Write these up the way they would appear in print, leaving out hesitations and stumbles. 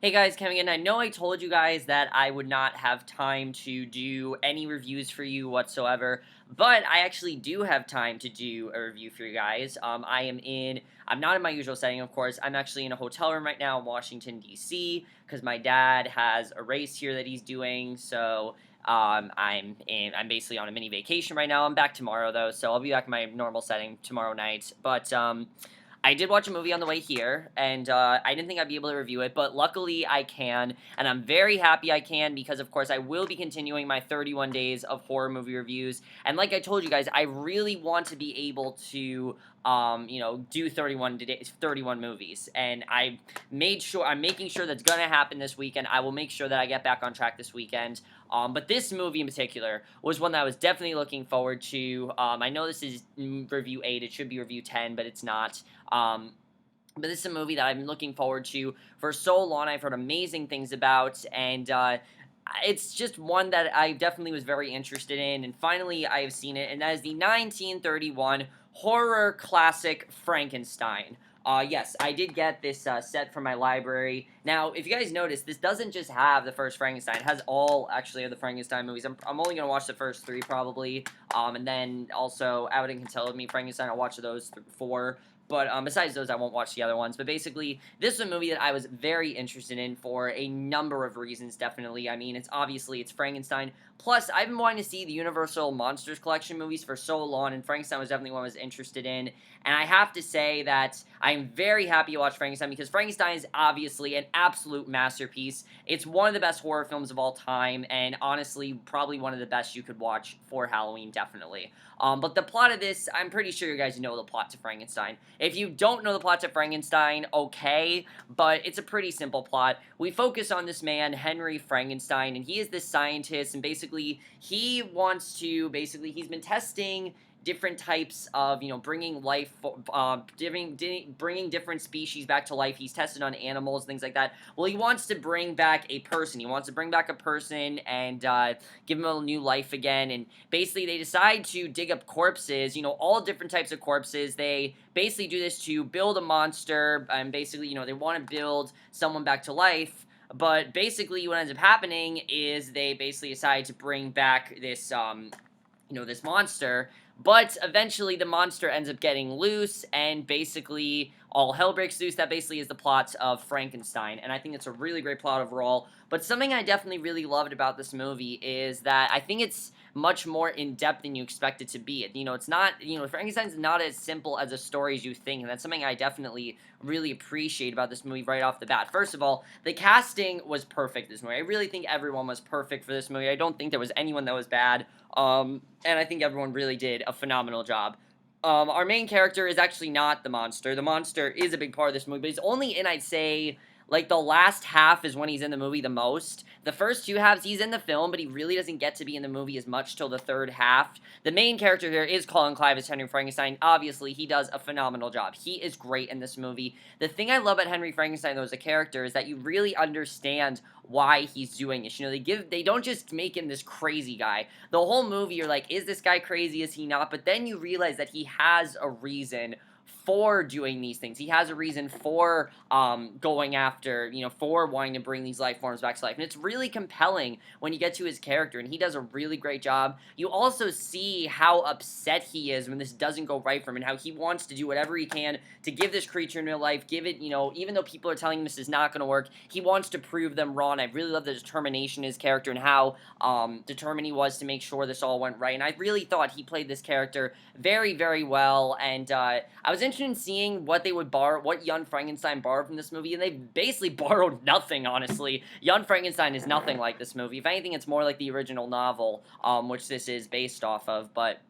Hey guys, Kevin again. I know I told you guys that I would not have time to do any reviews for you whatsoever, but I actually do have time to do a review for you guys. I'm not in my usual setting, of course. I'm actually in a hotel room right now in Washington, D.C., because my dad has a race here that he's doing, so I'm basically on a mini vacation right now. I'm back tomorrow though, so I'll be back in my normal setting tomorrow night. But I did watch a movie on the way here, and I didn't think I'd be able to review it, but luckily I can, and I'm very happy I can because, of course, I will be continuing my 31 days of horror movie reviews, and like I told you guys, I really want to be able to, do 31 movies, and I'm making sure that's gonna happen this weekend. I will make sure that I get back on track this weekend. But this movie in particular was one that I was definitely looking forward to. I know this is review 8, it should be review 10, but it's not. But this is a movie that I've been looking forward to for so long. I've heard amazing things about, and it's just one that I definitely was very interested in, and finally I have seen it, and that is the 1931 horror classic Frankenstein. Yes, I did get this set from my library. Now, if you guys notice, this doesn't just have the first Frankenstein. It has all, actually, of the Frankenstein movies. I'm only going to watch the first 3, probably. And then, also, Abbott and Costello Me, Frankenstein, I'll watch those 4. But besides those, I won't watch the other ones. But basically, this is a movie that I was very interested in for a number of reasons, definitely. I mean, it's Frankenstein. Plus, I've been wanting to see the Universal Monsters Collection movies for so long, and Frankenstein was definitely one I was interested in. And I have to say that I'm very happy to watch Frankenstein because Frankenstein is obviously an absolute masterpiece. It's one of the best horror films of all time, and honestly, probably one of the best you could watch for Halloween, definitely. But the plot of this, I'm pretty sure you guys know the plot to Frankenstein. If you don't know the plot to Frankenstein, okay, but it's a pretty simple plot. We focus on this man, Henry Frankenstein, and he is this scientist, and basically, he's been testing different types of, bringing bringing different species back to life. He's tested on animals, things like that. Well, he wants to bring back a person. He wants to bring back a person and give him a new life again. And basically, they decide to dig up corpses, all different types of corpses. They basically do this to build a monster, and basically, they want to build someone back to life. But basically, what ends up happening is they basically decide to bring back this monster, but eventually the monster ends up getting loose, and basically all hell breaks loose. That basically is the plot of Frankenstein, and I think it's a really great plot overall. But something I definitely really loved about this movie is that I think it's much more in-depth than you expect it to be. It's not, Frankenstein's not as simple as a story as you think, and that's something I definitely really appreciate about this movie right off the bat. First of all, the casting was perfect this movie. I really think everyone was perfect for this movie. I don't think there was anyone that was bad, and I think everyone really did a phenomenal job. Our main character is actually not the monster. The monster is a big part of this movie, but he's only in, I'd say, like, the last half is when he's in the movie the most. The first 2 halves, he's in the film, but he really doesn't get to be in the movie as much till the third half. The main character here is Colin Clive as Henry Frankenstein. Obviously, he does a phenomenal job. He is great in this movie. The thing I love about Henry Frankenstein, though, as a character, is that you really understand why he's doing this. They don't just make him this crazy guy. The whole movie, you're like, is this guy crazy? Is he not? But then you realize that he has a reason for doing these things. He has a reason for going after, for wanting to bring these life forms back to life. And it's really compelling when you get to his character, and he does a really great job. You also see how upset he is when this doesn't go right for him, and how he wants to do whatever he can to give this creature new life, give it, even though people are telling him this is not going to work, he wants to prove them wrong. I really love the determination in his character and how determined he was to make sure this all went right. And I really thought he played this character very, very well, and I was interested in seeing what Young Frankenstein borrowed from this movie, and they basically borrowed nothing, honestly. Young Frankenstein is nothing like this movie. If anything, it's more like the original novel, which this is based off of, but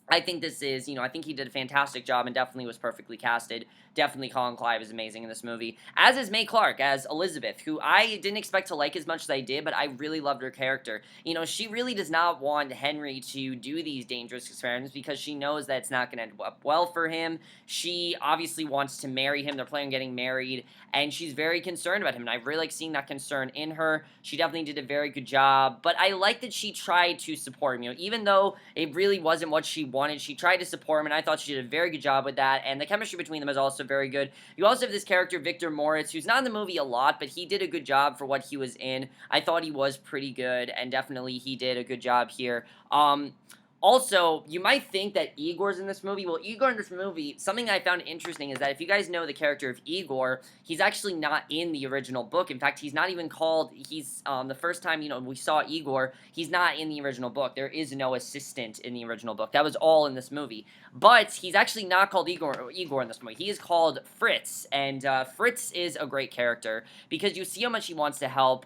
I think I think he did a fantastic job and definitely was perfectly casted. Definitely Colin Clive is amazing in this movie. As is Mae Clarke as Elizabeth, who I didn't expect to like as much as I did, but I really loved her character. She really does not want Henry to do these dangerous experiments because she knows that it's not going to end up well for him. She obviously wants to marry him. They're planning on getting married, and she's very concerned about him, and I really like seeing that concern in her. She definitely did a very good job, but I like that she tried to support him. Even though it really wasn't what she wanted. She tried to support him, and I thought she did a very good job with that, and the chemistry between them is also very good. You also have this character, Victor Moritz, who's not in the movie a lot, but he did a good job for what he was in. I thought he was pretty good, and definitely he did a good job here. Also, you might think that Igor's in this movie. Well, Igor in this movie, something I found interesting is that if you guys know the character of Igor, he's actually not in the original book. In fact, he's not even called, the first time, we saw Igor, he's not in the original book. There is no assistant in the original book. That was all in this movie. But he's actually not called Igor in this movie. He is called Fritz, and Fritz is a great character because you see how much he wants to help,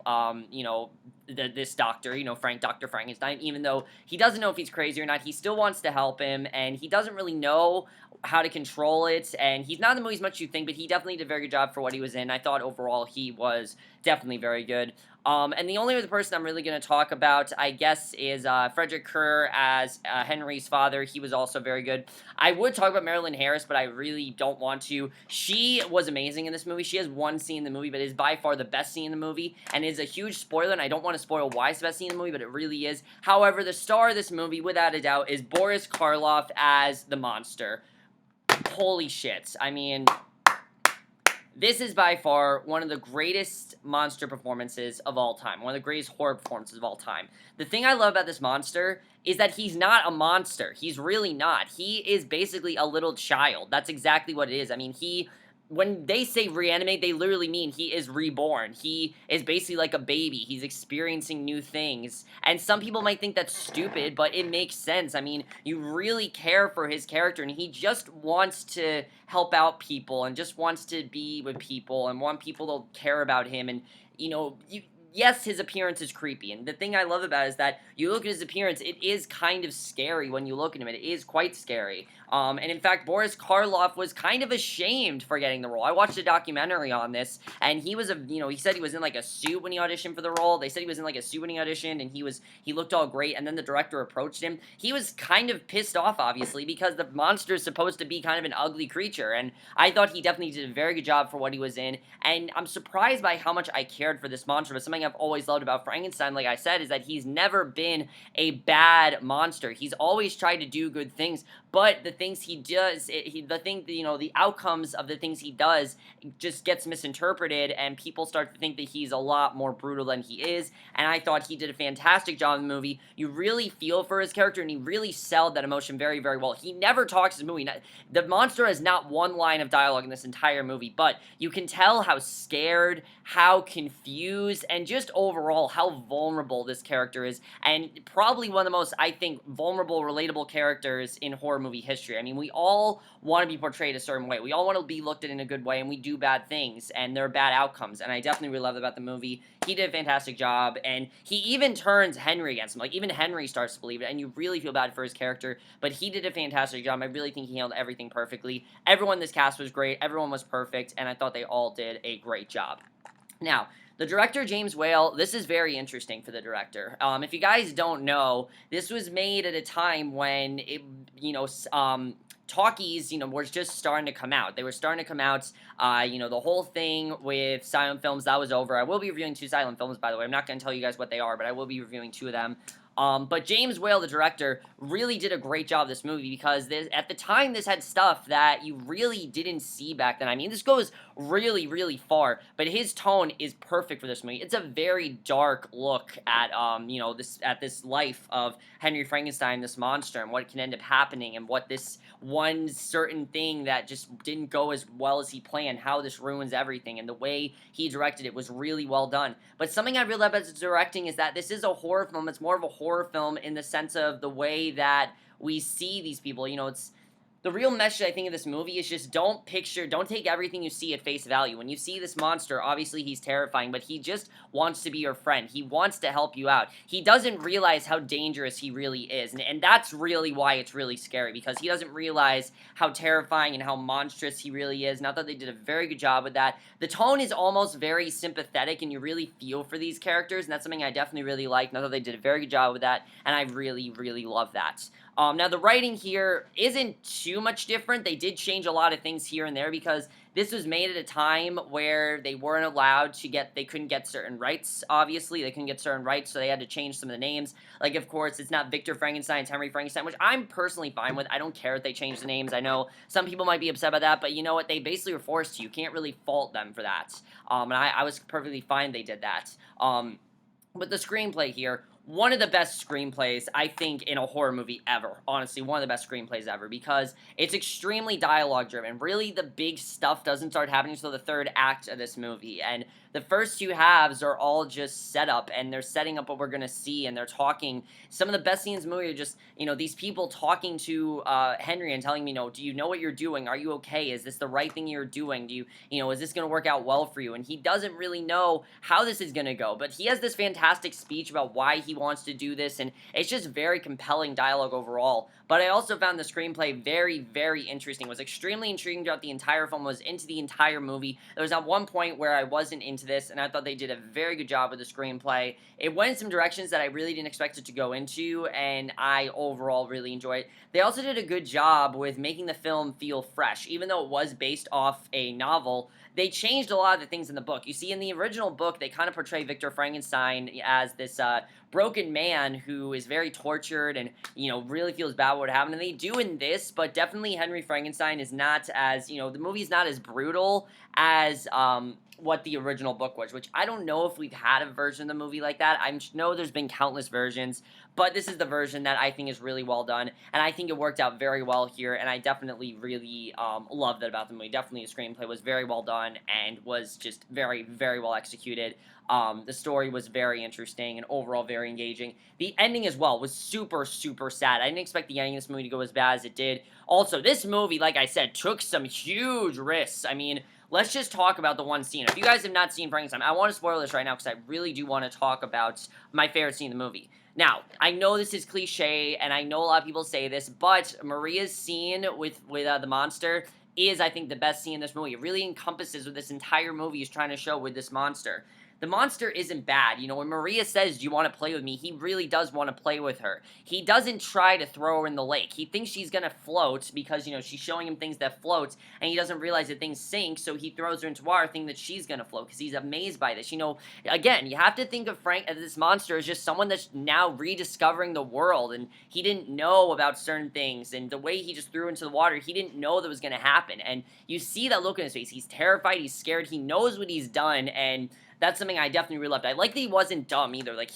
this doctor, Dr. Frankenstein, even though he doesn't know if he's crazy or not, he still wants to help him, and he doesn't really know how to control it, and he's not in the movie as much as you think, but he definitely did a very good job for what he was in. I thought overall he was definitely very good. And the only other person I'm really going to talk about, I guess, is Frederick Kerr as Henry's father. He was also very good. I would talk about Marilyn Harris, but I really don't want to. She was amazing in this movie. She has one scene in the movie, but is by far the best scene in the movie, and is a huge spoiler, and I don't want to spoil why it's the best scene in the movie, but it really is. However, the star of this movie, without a doubt, is Boris Karloff as the monster. Holy shit. I mean, this is by far one of the greatest monster performances of all time. One of the greatest horror performances of all time. The thing I love about this monster is that he's not a monster. He's really not. He is basically a little child. That's exactly what it is. I mean, when they say reanimate, they literally mean he is reborn. He is basically like a baby. He's experiencing new things. And some people might think that's stupid, but it makes sense. I mean, you really care for his character, and he just wants to help out people, and just wants to be with people, and want people to care about him, and, yes, his appearance is creepy, and the thing I love about it is that you look at his appearance, it is kind of scary when you look at him. It is quite scary. And in fact, Boris Karloff was kind of ashamed for getting the role. I watched a documentary on this, and he said he was in like a suit when he auditioned for the role. They said he was in like a suit when he auditioned, and he looked all great, and then the director approached him. He was kind of pissed off, obviously, because the monster is supposed to be kind of an ugly creature, and I thought he definitely did a very good job for what he was in, and I'm surprised by how much I cared for this monster. But something I've always loved about Frankenstein, like I said, is that he's never been a bad monster. He's always tried to do good things, but the things he does, the outcomes of the things he does just gets misinterpreted, and people start to think that he's a lot more brutal than he is, and I thought he did a fantastic job in the movie. You really feel for his character, and he really sold that emotion very, very well. He never talks in the movie. The monster has not one line of dialogue in this entire movie, but you can tell how scared, how confused, and just overall how vulnerable this character is, and probably one of the most, I think, vulnerable, relatable characters in horror movie history. I mean, we all want to be portrayed a certain way. We all want to be looked at in a good way, and we do bad things, and there are bad outcomes, and I definitely really love that about the movie. He did a fantastic job, and he even turns Henry against him. Like, even Henry starts to believe it, and you really feel bad for his character, but he did a fantastic job. I really think he handled everything perfectly. Everyone in this cast was great. Everyone was perfect, and I thought they all did a great job. Now, the director, James Whale, this is very interesting for the director. If you guys don't know, this was made at a time when, talkies, were just starting to come out. They were starting to come out, the whole thing with silent films, that was over. I will be reviewing 2 silent films, by the way. I'm not going to tell you guys what they are, but I will be reviewing 2 of them. But James Whale, the director, really did a great job of this movie because at the time this had stuff that you really didn't see back then. I mean, this goes really, really far, but his tone is perfect for this movie. It's a very dark look at, this life of Henry Frankenstein, this monster, and what can end up happening, and what this one certain thing that just didn't go as well as he planned, how this ruins everything, and the way he directed it was really well done. But something I really love about his directing is that this is a horror film. It's more of a horror film in the sense of the way that we see these people. It's the real message, I think, of this movie is just don't take everything you see at face value. When you see this monster, obviously he's terrifying, but he just wants to be your friend. He wants to help you out. He doesn't realize how dangerous he really is, and that's really why it's really scary, because he doesn't realize how terrifying and how monstrous he really is, and I thought they did a very good job with that. The tone is almost very sympathetic, and you really feel for these characters, and that's something I definitely really like, and I thought they did a very good job with that, and I really, really love that. Now, the writing here isn't too too much different. They did change a lot of things here and there because this was made at a time where they weren't allowed to they couldn't get certain rights, obviously. They couldn't get certain rights, so they had to change some of the names. Like, of course, it's not Victor Frankenstein, it's Henry Frankenstein, which I'm personally fine with. I don't care if they change the names. I know some people might be upset about that, but you know what? They basically were forced to. You can't really fault them for that. And I was perfectly fine they did that. But the screenplay here, one of the best screenplays, I think, in a horror movie ever. Honestly, one of the best screenplays ever, because it's extremely dialogue-driven. Really, the big stuff doesn't start happening until the third act of this movie, and the first two halves are all just set up, and they're setting up what we're gonna see, and they're talking. Some of the best scenes in the movie are just, these people talking to Henry and telling me, do you know what you're doing? Are you okay? Is this the right thing you're doing? Is this gonna work out well for you? And he doesn't really know how this is gonna go, but he has this fantastic speech about why he wants to do this, and it's just very compelling dialogue overall. But I also found the screenplay very, very interesting. It was extremely intriguing throughout the entire film. I was into the entire movie. There was at one point where I wasn't into this, and I thought they did a very good job with the screenplay. It went in some directions that I really didn't expect it to go into, and I overall really enjoyed it. They also did a good job with making the film feel fresh. Even though it was based off a novel, they changed a lot of the things in the book. You see, in the original book, they kind of portray Victor Frankenstein as this broken man who is very tortured and, really feels bad what happened. And they do in this, but definitely Henry Frankenstein is not as, the movie's not as brutal as what the original book was, which I don't know if we've had a version of the movie like that. I know there's been countless versions, but this is the version that I think is really well done, and I think it worked out very well here, and I definitely really loved it about the movie. Definitely the screenplay was very well done and was just very, very well executed. The story was very interesting and overall very engaging. The ending as well was super, super sad. I didn't expect the ending of this movie to go as bad as it did. Also, this movie, like I said, took some huge risks. I mean, let's just talk about the one scene. If you guys have not seen Frankenstein, I want to spoil this right now because I really do want to talk about my favorite scene in the movie. Now, I know this is cliche, and I know a lot of people say this, but Maria's scene with the monster is, I think, the best scene in this movie. It really encompasses what this entire movie is trying to show with this monster. The monster isn't bad. When Maria says, do you want to play with me, he really does want to play with her. He doesn't try to throw her in the lake. He thinks she's going to float because, she's showing him things that float, and he doesn't realize that things sink, so he throws her into water thinking that she's going to float because he's amazed by this. Again, you have to think of Frank as this monster as just someone that's now rediscovering the world, and he didn't know about certain things, and the way he just threw into the water, he didn't know that was going to happen, and you see that look in his face. He's terrified, he's scared, he knows what he's done, and that's something I definitely really loved. I like that he wasn't dumb either. Like,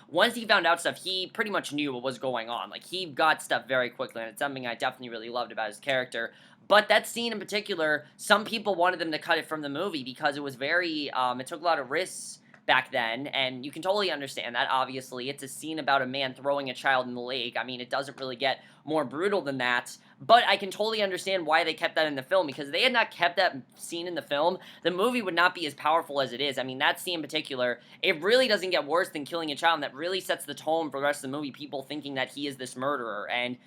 once he found out stuff, he pretty much knew what was going on. Like, he got stuff very quickly, and it's something I definitely really loved about his character. But that scene in particular, some people wanted them to cut it from the movie because it was very, it took a lot of risks back then, and you can totally understand that, obviously. It's a scene about a man throwing a child in the lake. I mean, it doesn't really get more brutal than that, but I can totally understand why they kept that in the film, because if they had not kept that scene in the film, the movie would not be as powerful as it is. I mean, that scene in particular, it really doesn't get worse than killing a child, and that really sets the tone for the rest of the movie, people thinking that he is this murderer, and,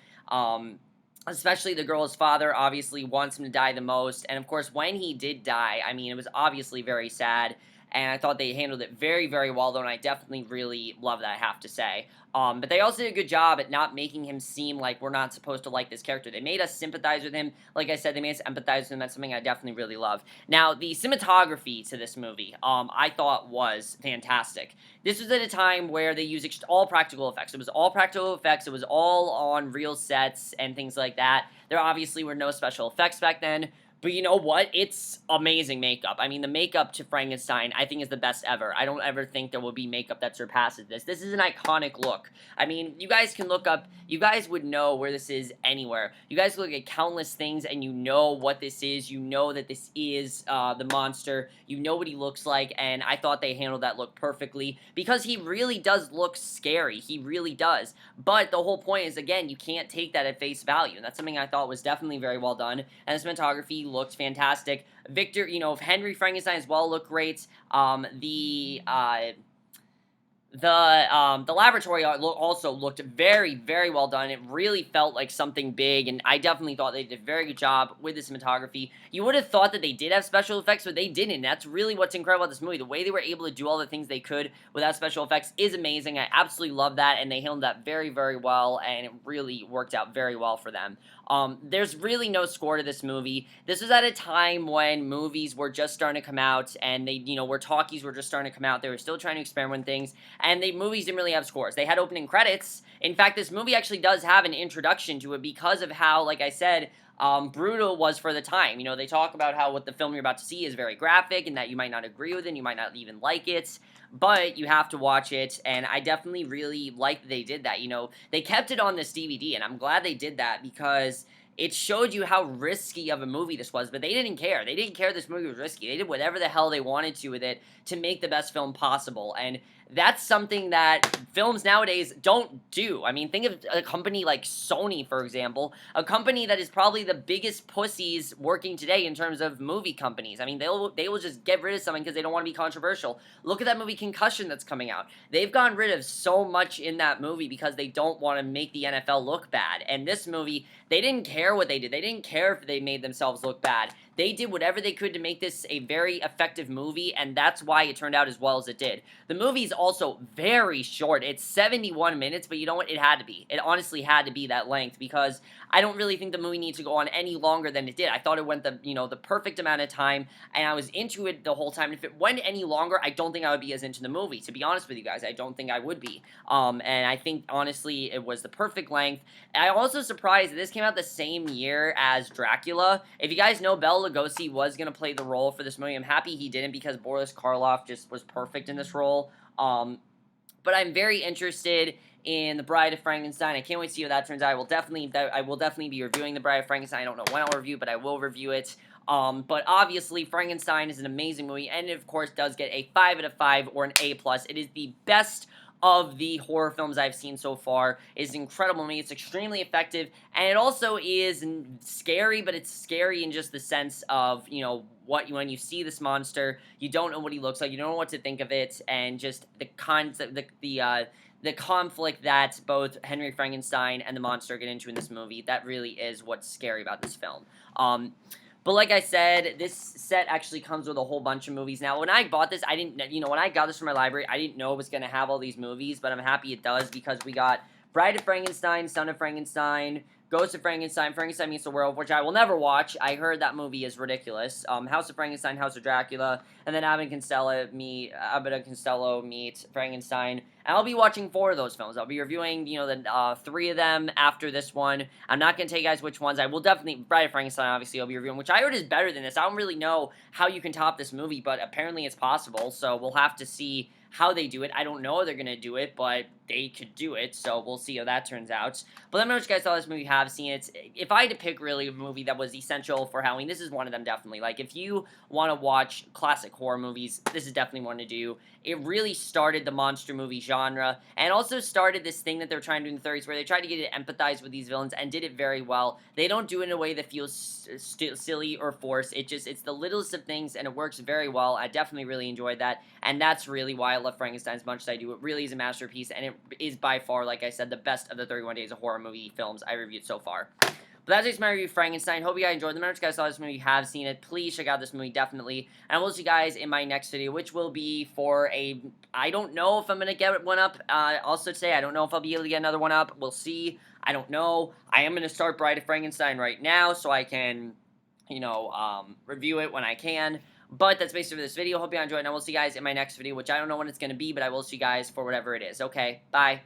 especially the girl's father obviously wants him to die the most, and of course, when he did die, I mean, it was obviously very sad, and I thought they handled it very, very well, though, and I definitely really love that, I have to say. But they also did a good job at not making him seem like we're not supposed to like this character. They made us sympathize with him. Like I said, they made us empathize with him. That's something I definitely really love. Now, the cinematography to this movie, I thought was fantastic. This was at a time where they used all practical effects. It was all practical effects. It was all on real sets and things like that. There obviously were no special effects back then. But you know what? It's amazing makeup. I mean, the makeup to Frankenstein, I think, is the best ever. I don't ever think there will be makeup that surpasses this. This is an iconic look. I mean, you guys can look up, you guys would know where this is anywhere. You guys look at countless things and you know what this is. You know that this is the monster. You know what he looks like, and I thought they handled that look perfectly because he really does look scary. He really does. But the whole point is, again, you can't take that at face value, and that's something I thought was definitely very well done, and the cinematography looked fantastic. Victor, Henry Frankenstein as well looked great. The laboratory also looked very, very well done. It really felt like something big, and I definitely thought they did a very good job with the cinematography. You would have thought that they did have special effects, but they didn't. That's really what's incredible about this movie. The way they were able to do all the things they could without special effects is amazing. I absolutely love that, and they handled that very, very well, and it really worked out very well for them. There's really no score to this movie. This was at a time when movies were just starting to come out, and where talkies were just starting to come out. They were still trying to experiment with things, and movies didn't really have scores. They had opening credits. In fact, this movie actually does have an introduction to it because of how, like I said, brutal was for the time. They talk about how what the film you're about to see is very graphic and that you might not agree with it and you might not even like it, but you have to watch it, and I definitely really like that they did that. They kept it on this DVD, and I'm glad they did that because it showed you how risky of a movie this was, but they didn't care. They didn't care this movie was risky. They did whatever the hell they wanted to with it to make the best film possible, and that's something that films nowadays don't do. I mean, think of a company like Sony, for example, a company that is probably the biggest pussies working today in terms of movie companies. I mean, they will just get rid of something because they don't want to be controversial. Look at that movie Concussion that's coming out. They've gotten rid of so much in that movie because they don't want to make the NFL look bad. And this movie, they didn't care what they did. They didn't care if they made themselves look bad. They did whatever they could to make this a very effective movie, and that's why it turned out as well as it did. The movie's also very short. It's 71 minutes, but you know what? It had to be. It honestly had to be that length because I don't really think the movie needs to go on any longer than it did. I thought it went the perfect amount of time, and I was into it the whole time. If it went any longer, I don't think I would be as into the movie. To be honest with you guys, I don't think I would be. And I think, honestly, it was the perfect length. I'm also surprised that this came out the same year as Dracula. If you guys know, Bela Lugosi was going to play the role for this movie. I'm happy he didn't because Boris Karloff just was perfect in this role. But I'm very interested in The Bride of Frankenstein. I can't wait to see how that turns out. I will definitely be reviewing The Bride of Frankenstein. I don't know when I'll review, but I will review it. But obviously, Frankenstein is an amazing movie, and it, of course, does get a 5 out of 5 or an A+. It is the best of the horror films I've seen so far. It's incredible to me. It's extremely effective, and it also is scary, but it's scary in just the sense of, when you see this monster, you don't know what he looks like, you don't know what to think of it, and just the concept, the conflict that both Henry Frankenstein and the monster get into in this movie, that really is what's scary about this film. But like I said, this set actually comes with a whole bunch of movies. Now, when I bought this, I didn't, when I got this from my library, I didn't know it was going to have all these movies, but I'm happy it does because we got Bride of Frankenstein, Son of Frankenstein, Ghost of Frankenstein, Frankenstein Meets the Werewolf, which I will never watch. I heard that movie is ridiculous. House of Frankenstein, House of Dracula, and then Abbott and Costello meet Frankenstein. And I'll be watching 4 of those films. I'll be reviewing, the 3 of them after this one. I'm not going to tell you guys which ones. I will definitely, Bride of Frankenstein, obviously, I'll be reviewing, which I heard is better than this. I don't really know how you can top this movie, but apparently it's possible, so we'll have to see how they do it. I don't know how they're going to do it, but they could do it, so we'll see how that turns out. But let me know what you guys thought of this movie, have seen it. If I had to pick, really, a movie that was essential for Halloween, this is one of them, definitely. Like, if you want to watch classic horror movies, this is definitely one to do. It really started the monster movie genre, and also started this thing that they're trying to do in the 30s, where they tried to get you to empathize with these villains, and did it very well. They don't do it in a way that feels silly or forced. It's the littlest of things, and it works very well. I definitely really enjoyed that, and that's really why I love Frankenstein as much as I do. It really is a masterpiece, and it is by far, like I said, the best of the 31 Days of Horror movie films I reviewed so far. But that's just my review of Frankenstein. Hope you guys enjoyed. Remember, if you guys saw this movie, you have seen it, please check out this movie, definitely. And I will see you guys in my next video, which will be for I don't know if I'm going to get one up also today. I don't know if I'll be able to get another one up. We'll see. I don't know. I am going to start Bride of Frankenstein right now so I can, review it when I can. But that's basically for this video. Hope you enjoyed, and I will see you guys in my next video, which I don't know when it's going to be, but I will see you guys for whatever it is. Okay, bye.